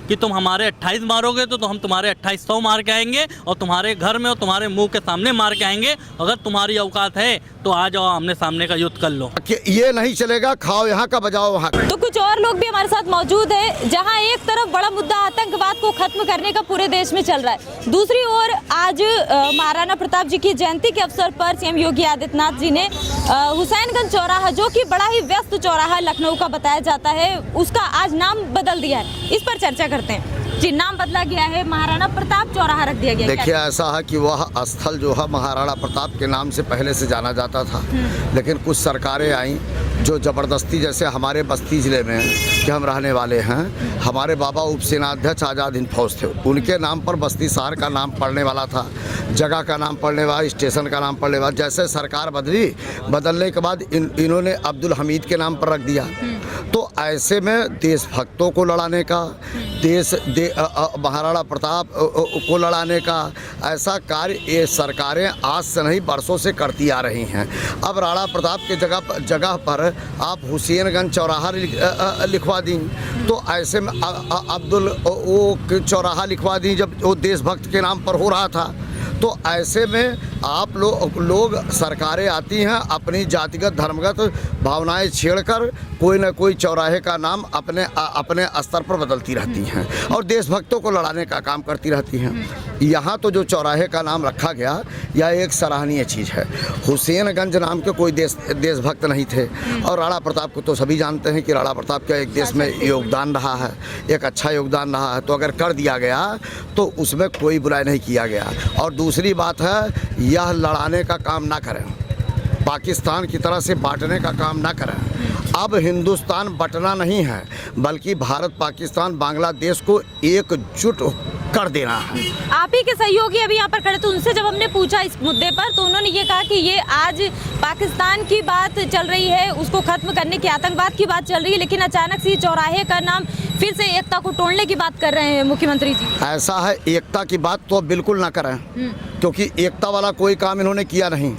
कि तुम हमारे 28 मारोगे तो हम तुम्हारे 2800 मार के आएंगे और तुम्हारे घर में और तुम्हारे मुंह के सामने मार के आएंगे। अगर तुम्हारी औकात है तो आ जाओ, आमने सामने का युद्ध कर लो। ये नहीं चलेगा, खाओ यहाँ का बजाओ वहाँ का। तो कुछ और लोग भी हमारे साथ मौजूद है। जहां एक तरफ बड़ा मुद्दा आतंकवाद को खत्म करने का पूरे देश में चल रहा है, दूसरी ओर आज महाराणा प्रताप जी की जयंती के अवसर पर सीएम योगी आदित्यनाथ जी ने हुसैनगंज चौराहा, जो कि बड़ा ही व्यस्त चौराहा लखनऊ का बताया जाता है, उसका आज नाम बदल दिया है। इस पर चर्चा करते हैं जी। नाम बदला गया है, महाराणा प्रताप चौराहा रख दिया गया। देखिए ऐसा है कि वह स्थल जो है महाराणा प्रताप के नाम से पहले से जाना जाता था, लेकिन कुछ सरकारें आई जो ज़बरदस्ती, जैसे हमारे बस्ती ज़िले में कि हम रहने वाले हैं, हमारे बाबा उपसेनाध्यक्ष आज़ाद हिंद फौज थे, उनके नाम पर बस्ती शहर का नाम पड़ने वाला था, जगह का नाम पड़ने वाला, स्टेशन का नाम पड़ने वाला। जैसे सरकार बदलने के बाद इन्होंने अब्दुल हमीद के नाम पर रख दिया। तो ऐसे में देशभक्तों को लड़ाने का, महाराणा प्रताप को लड़ाने का ऐसा कार्य ये सरकारें आज से नहीं बरसों से करती आ रही हैं। अब राणा प्रताप के जगह पर आप हुसैनगंज चौराहा लिखवा दी, तो ऐसे में अब्दुल वो चौराहा लिखवा दी जब वो देशभक्त के नाम पर हो रहा था। तो ऐसे में आप लोग सरकारें आती हैं अपनी जातिगत धर्मगत भावनाएं छेड़कर कोई न कोई चौराहे का नाम अपने स्तर पर बदलती रहती हैं और देशभक्तों को लड़ाने का काम करती रहती हैं। यहाँ तो जो चौराहे का नाम रखा गया यह एक सराहनीय चीज़ है। हुसैनगंज नाम के कोई देशभक्त नहीं थे और राणा प्रताप को तो सभी जानते हैं कि राणा प्रताप का एक देश में योगदान रहा है, एक अच्छा योगदान रहा है। तो अगर कर दिया गया तो उसमें कोई बुराई नहीं किया गया। और दूसरी बात है, यह लड़ाने का काम ना करें, पाकिस्तान की तरह से बांटने का काम ना करें। अब हिंदुस्तान बंटना नहीं है, बल्कि भारत पाकिस्तान बांग्लादेश को एकजुट कर देना है। आप ही के सहयोगी अभी यहाँ पर खड़े, तो उनसे जब हमने पूछा इस मुद्दे पर तो उन्होंने ये कहा कि ये आज पाकिस्तान की बात चल रही है, उसको खत्म करने की, आतंकवाद की बात चल रही है, लेकिन अचानक से चौराहे का नाम फिर से एकता को तोड़ने की बात कर रहे हैं मुख्यमंत्री जी। ऐसा है, एकता की बात तो बिल्कुल ना करें, क्योंकि एकता वाला कोई काम इन्होंने किया नहीं।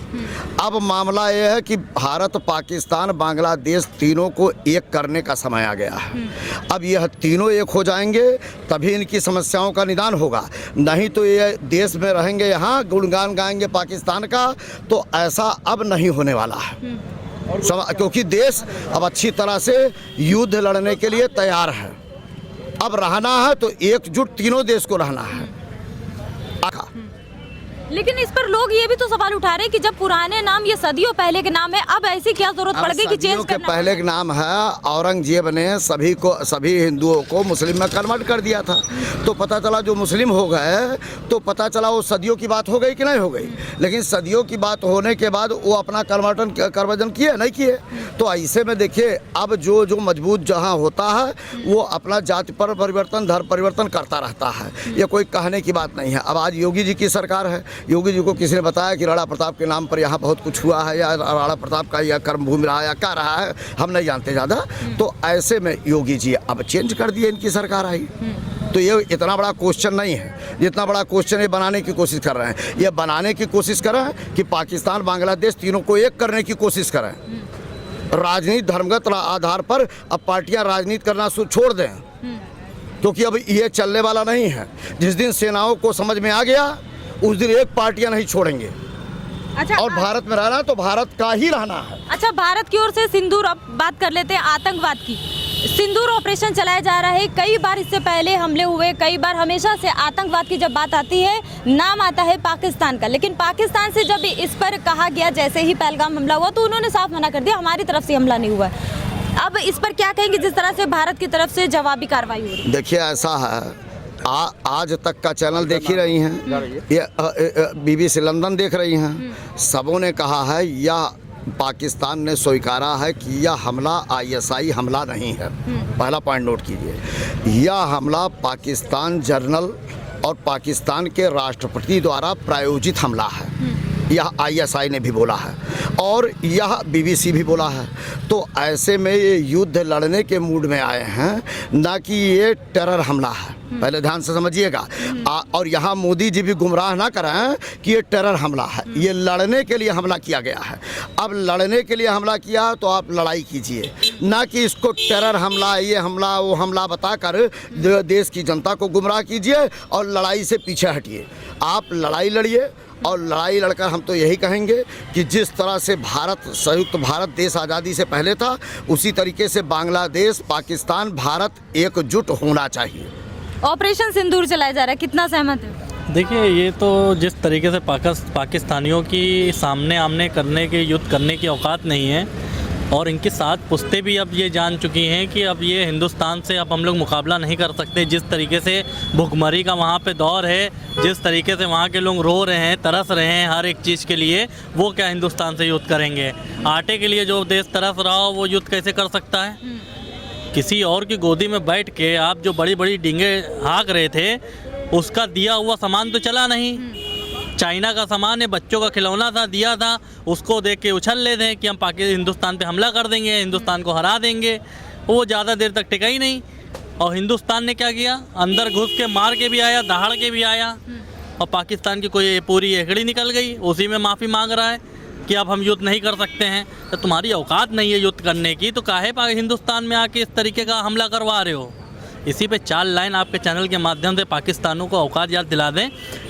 अब मामला यह है कि भारत पाकिस्तान बांग्लादेश तीनों को एक करने का समय आ गया है। अब यह तीनों एक हो जाएंगे तभी इनकी समस्याओं का निदान होगा, नहीं तो ये देश में रहेंगे, यहाँ गुणगान गाएंगे पाकिस्तान का, तो ऐसा अब नहीं होने वाला है। क्योंकि देश अब अच्छी तरह से युद्ध लड़ने के लिए तैयार है। अब रहना है तो एकजुट तीनों देश को रहना है। लेकिन इस पर लोग ये भी तो सवाल उठा रहे हैं कि जब पुराने नाम ये सदियों पहले के नाम है, अब ऐसी क्या जरूरत पड़ गई कि चेंज करना? पहले के नाम है, औरंगजेब ने सभी हिंदुओं को मुस्लिम में कन्वर्ट कर दिया था। तो पता चला जो मुस्लिम हो गए तो पता चला वो सदियों की बात हो गई कि नहीं हो गई। लेकिन सदियों की बात होने के बाद वो अपना कन्वर्जन किए नहीं किए। तो ऐसे में देखिए, अब जो मजबूत जहाँ होता है वो अपना जाति पर परिवर्तन, धर्म परिवर्तन करता रहता है। ये कोई कहने की बात नहीं है। अब आज योगी जी की सरकार है, योगी जी को किसी ने बताया कि राणा प्रताप के नाम पर यहाँ बहुत कुछ हुआ है, या राणा प्रताप का यह कर्मभूमि रहा या क्या रहा है, हम नहीं जानते ज़्यादा। तो ऐसे में योगी जी अब चेंज कर दिए, इनकी सरकार आई। तो ये इतना बड़ा क्वेश्चन नहीं है जितना बड़ा क्वेश्चन ये बनाने की कोशिश कर रहे हैं। ये बनाने की कोशिश कर रहे हैं कि पाकिस्तान बांग्लादेश तीनों को एक करने की कोशिश करें। राजनीति धर्मगत आधार पर अब पार्टियां राजनीति करना छोड़ दें, क्योंकि अब ये चलने वाला नहीं है। जिस दिन सेनाओं को समझ में आ गया उस दिन एक पार्टियां नहीं छोड़ेंगे। अच्छा, और भारत में रहना तो भारत का ही रहना है। अच्छा, भारत की ओर से सिंदूर, अब बात कर लेते हैं आतंकवाद की। सिंदूर ऑपरेशन चलाया जा रहा है, कई बार इससे पहले हमले हुए, कई बार हमेशा से आतंकवाद की जब बात आती है नाम आता है पाकिस्तान का। लेकिन पाकिस्तान से जब इस पर कहा गया, जैसे ही पहलगाम हमला हुआ तो उन्होंने साफ मना कर दिया, हमारी तरफ से हमला नहीं हुआ। अब इस पर क्या कहेंगे, जिस तरह से भारत की तरफ से जवाबी कार्रवाई हो रही है? देखिए ऐसा है, आज तक का चैनल देख ही रही हैं, ये BBC लंदन देख रही हैं, सबों ने कहा है यह पाकिस्तान ने स्वीकारा है कि यह हमला ISI हमला नहीं है। पहला पॉइंट नोट कीजिए, यह हमला पाकिस्तान जर्नल और पाकिस्तान के राष्ट्रपति द्वारा प्रायोजित हमला है। यह ISI ने भी बोला है और यह BBC भी बोला है। तो ऐसे में ये युद्ध लड़ने के मूड में आए हैं, ना कि ये टेरर हमला है। पहले ध्यान से समझिएगा। और यहाँ मोदी जी भी गुमराह ना करें कि ये टेरर हमला है, ये लड़ने के लिए हमला किया गया है। अब लड़ने के लिए हमला किया तो आप लड़ाई कीजिए, ना कि इसको टेरर हमला, ये हमला, वो हमला बताकर देश की जनता को गुमराह कीजिए और लड़ाई से पीछे हटिए। आप लड़ाई लड़िए और लड़ाई लड़कर हम तो यही कहेंगे कि जिस तरह से भारत, संयुक्त भारत देश आज़ादी से पहले था, उसी तरीके से बांग्लादेश, पाकिस्तान, भारत एकजुट होना चाहिए। ऑपरेशन सिंदूर चलाया जा रहा है, कितना सहमत है? देखिए, ये तो जिस तरीके से पाकिस्तानियों की सामने आमने करने के, युद्ध करने की औकात नहीं है, और इनकी 7 पुश्तें भी अब ये जान चुकी हैं कि अब ये हिंदुस्तान से अब हम लोग मुकाबला नहीं कर सकते। जिस तरीके से भुखमरी का वहाँ पे दौर है, जिस तरीके से वहाँ के लोग रो रहे हैं, तरस रहे हैं हर एक चीज़ के लिए, वो क्या हिंदुस्तान से युद्ध करेंगे? आटे के लिए जो देश तरस रहा हो वो युद्ध कैसे कर सकता है? किसी और की गोदी में बैठ के आप जो बड़ी बड़ी डींगे हाँक रहे थे, उसका दिया हुआ सामान तो चला नहीं। चाइना का सामान है, बच्चों का खिलौना था, दिया था, उसको देख के उछल ले थे कि हम हिंदुस्तान पे हमला कर देंगे, हिंदुस्तान को हरा देंगे। वो ज़्यादा देर तक टिका ही नहीं। और हिंदुस्तान ने क्या किया? अंदर घुस के मार के भी आया, दहाड़ के भी आया, और पाकिस्तान की कोई पूरी एकड़ी निकल गई, उसी में माफ़ी मांग रहा है कि अब हम युद्ध नहीं कर सकते हैं। तो तुम्हारी औकात नहीं है युद्ध करने की, तो काहे हिंदुस्तान में आके इस तरीके का हमला करवा रहे हो? इसी पे 4 लाइन आपके चैनल के माध्यम से पाकिस्तानों को औकात याद दिला दें।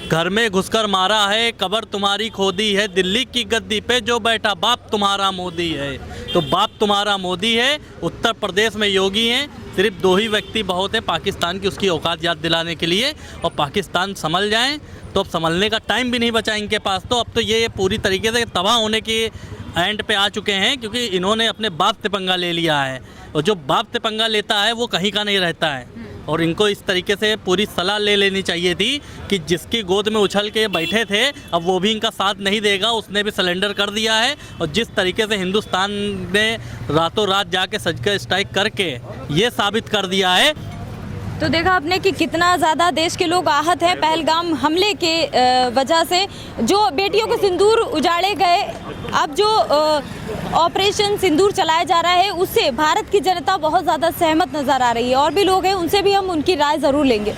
घर में घुसकर मारा है, कब्र तुम्हारी खोदी है, दिल्ली की गद्दी पे जो बैठा बाप तुम्हारा मोदी है। तो बाप तुम्हारा मोदी है, उत्तर प्रदेश में योगी हैं। सिर्फ 2 ही व्यक्ति बहुत है पाकिस्तान की उसकी औकात याद दिलाने के लिए। और पाकिस्तान संभल जाएं तो अब संभलने का टाइम भी नहीं बचा इनके पास। तो अब तो ये पूरी तरीके से तबाह होने के एंड पे आ चुके हैं, क्योंकि इन्होंने अपने बाप से पंगा ले लिया है, और जो बाप से पंगा लेता है वो कहीं का नहीं रहता है। और इनको इस तरीके से पूरी सलाह ले लेनी चाहिए थी कि जिसकी गोद में उछल के बैठे थे, अब वो भी इनका साथ नहीं देगा, उसने भी सरेंडर कर दिया है। और जिस तरीके से हिंदुस्तान ने रातों रात जाके सर्जिकल स्ट्राइक करके ये साबित कर दिया है। तो देखा आपने कि कितना ज़्यादा देश के लोग आहत हैं पहलगाम हमले के वजह से। जो बेटियों के सिंदूर उजाड़े गए, अब जो ऑपरेशन सिंदूर चलाया जा रहा है, उससे भारत की जनता बहुत ज़्यादा सहमत नज़र आ रही है। और भी लोग हैं, उनसे भी हम उनकी राय ज़रूर लेंगे।